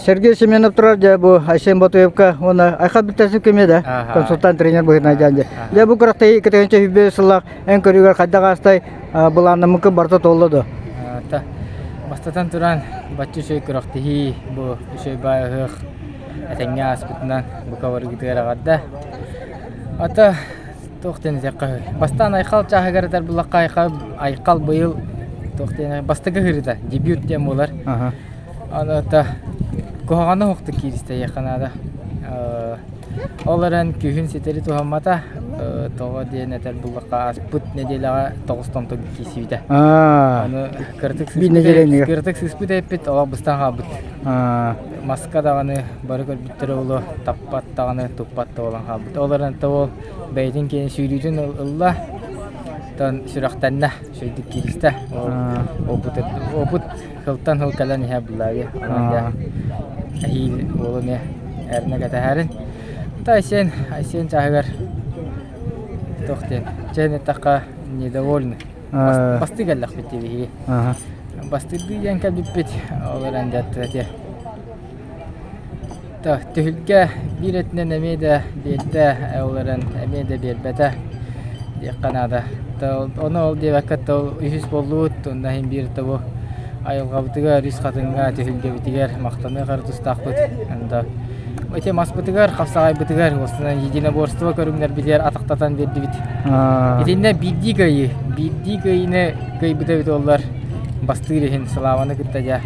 Сергей Семенов турар жабу Айсен Батуевка оны айха биттесип кемеде консультант тренер быгына жанже. Жабу кырактай кетенче хүбе сылак эн көрүгөр кайдагастай буланы мүмкүн барта толлоду. Та бастатан туран баччы шөй кыракты бу шөй байык атаңга аспытынан бу кавар гитер агадда. Ата тоқтен зекка бастан айкал чагыгартар булакка айкал быйыл тоқтен бастыгы хырыда дебют тем болар. Ана та коганы хокты киристе яканада. Оларан күһүн сетери тухаммата тога денетер булакка аспыт неделага 9 томтог кисибиде. Аны кыртык сыспыт эппит ала быстан хабыт. Маска даганы барыгыр биттер боло таппат даганы туппат болан хабыт. Оларан табол бейдин кен сүйрүдүн ылла тан сүрактанна шөйдүк киристе. Опут хылтан хылкалан иһә буллагы. Анда ахил болоне эрнеге тахарын. Айсен чагар тоқтен. Жене тақа недовольны. Бастыгаллах битеби. Бастыды янка биппет оларан жаттыте. Та түһүлгә биретнен эмеде бетте оларан эмеде бербете. Яканада. Та оны ол дебакат үһүс болут, онда хим бир табу айылга битиге рис хатынга түһүлгә битигер мактаны картыстакпыт. Анда Эти маспытыгар, хавсагай бытыгар, осына единоборство көрүңнөр билер атактатан берди бит. Этинде бидди гайыны гайбыта бит олар бастырыхын славаны кыттажа.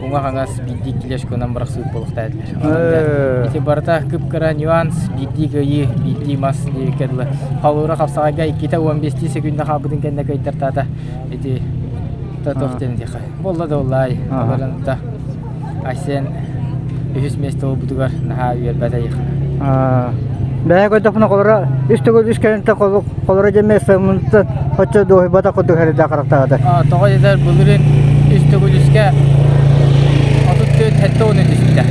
Уңа хаңас бидди килеш конан барак сүйүп болукта эдилер. Эти барта кыпкара нюанс бидди гайы, бидди мас декерле. Халура хавсагайга 2-15 секундда хабыдын кенде кайтартата. Эти татофтен дика. Болла да олай. Аларында Айсен Үһүс месте бутугар наха үйербәтә йык. Бәя көтөпне колора, үстөгө үскәнтә колора җемәсе мунта хача дой бата көтө хәрдә карактагы. Тога диләр булырын үстөгө үскә атып хәтта оны дисәләр.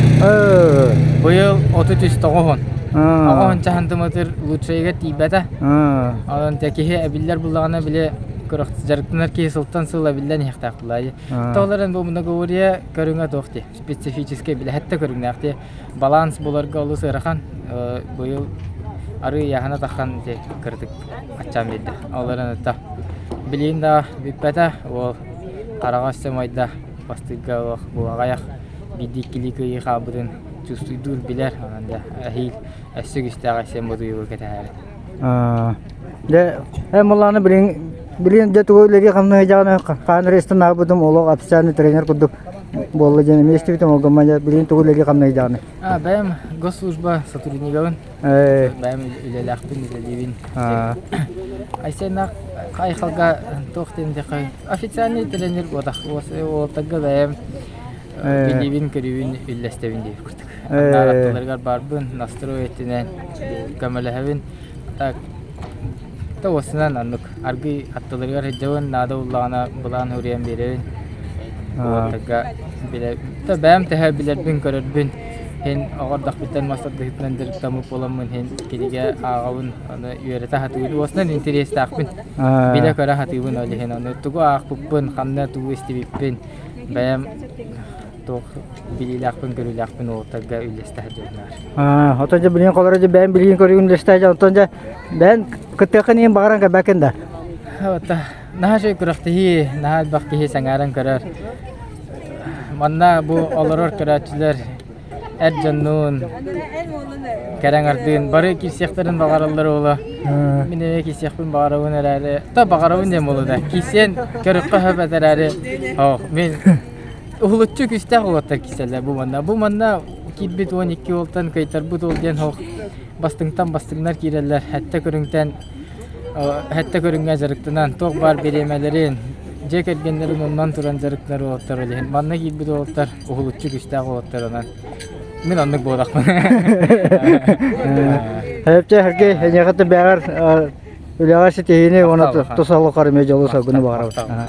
Быел 39. Аган чахантыматыр лучшайга тибәтә. Алан тәкеһе әбилләр булганны биле көрөк жарыктанар ки сылтан сыла билен яктак булай. Толаран бу мында говория көрүнгө тохти. Специфический биле хәтта көрүнгәкти. Баланс буларга улы сырахан быел ары яхана тахан те кырдык ачам диде. Аларан та билинда биппәтә ол карагачы майда бастыга бу агаяк бидикилиге хабырын чувствуйдур билер анда ахил әсүгистәгә сем бу кетә. Де эмоланы билин де тугылыгы камны жана канрестен абудум олог официальный тренер кудук болла жана местибитем огамая билин тугылыгы камны жана. Бәм госслужба сотруднигын. Бәм илеләхтин илелевин. Айсенак кайхалга тохтен де кай официальный тренер бодах ол тагга бәм билевин кривин иллестевин дип курдук. Нараттыларга барбын настроетинен камалахавин так Тосынан аннык аргы аттыларга хәҗәвен нада уллана булан хөрәм берен. Тага биле та бәм тәһә билербин көрөрбин. Һен агардак биттен масат дихтендер тамы поламын һен килегә агавын аны юрәтә хатыгы осынан интерес тақпин. Биле кара хатыгын әле һен аны туга акпын ханна тугы истибин. Бәм тох билиләкпин көрүләкпин о тага үлестә хәҗәвнәр. Хатыҗа билен калары җә бәм билен көрүн лестә җа отонҗа бән Кытыкын ем багаранга бәкендә. Та нахай күрәхти, нахай бакки саңаран көрәр. Манна бу алырыр көрәчләр әҗәннун кәрәңәрдин бары кисәхтәрен багаралар ола. Мине кисәхпин багаравын әле. Та багаравын дем олда. Кисен көрәккә хәбәтләре. Мен улутчу күстә улаттар кисәләр бу манна. Бу манна кибит 12 олтан кайтар бу толган хок. Бастыңнар кирәләр, хәтта көрүнгә зарыктынан ток бар беремәләрен, җәкәтгәннәрен оннан туран зарыктар олаттар әле. Манна кибит олаттар, улутчу күстә олаттар анан. Мин аннык булакмын. Хәпчә һәргә һәҗәгәт бәгәр үләгәр сетене оны тосаллы кармый җалыса гыны багара.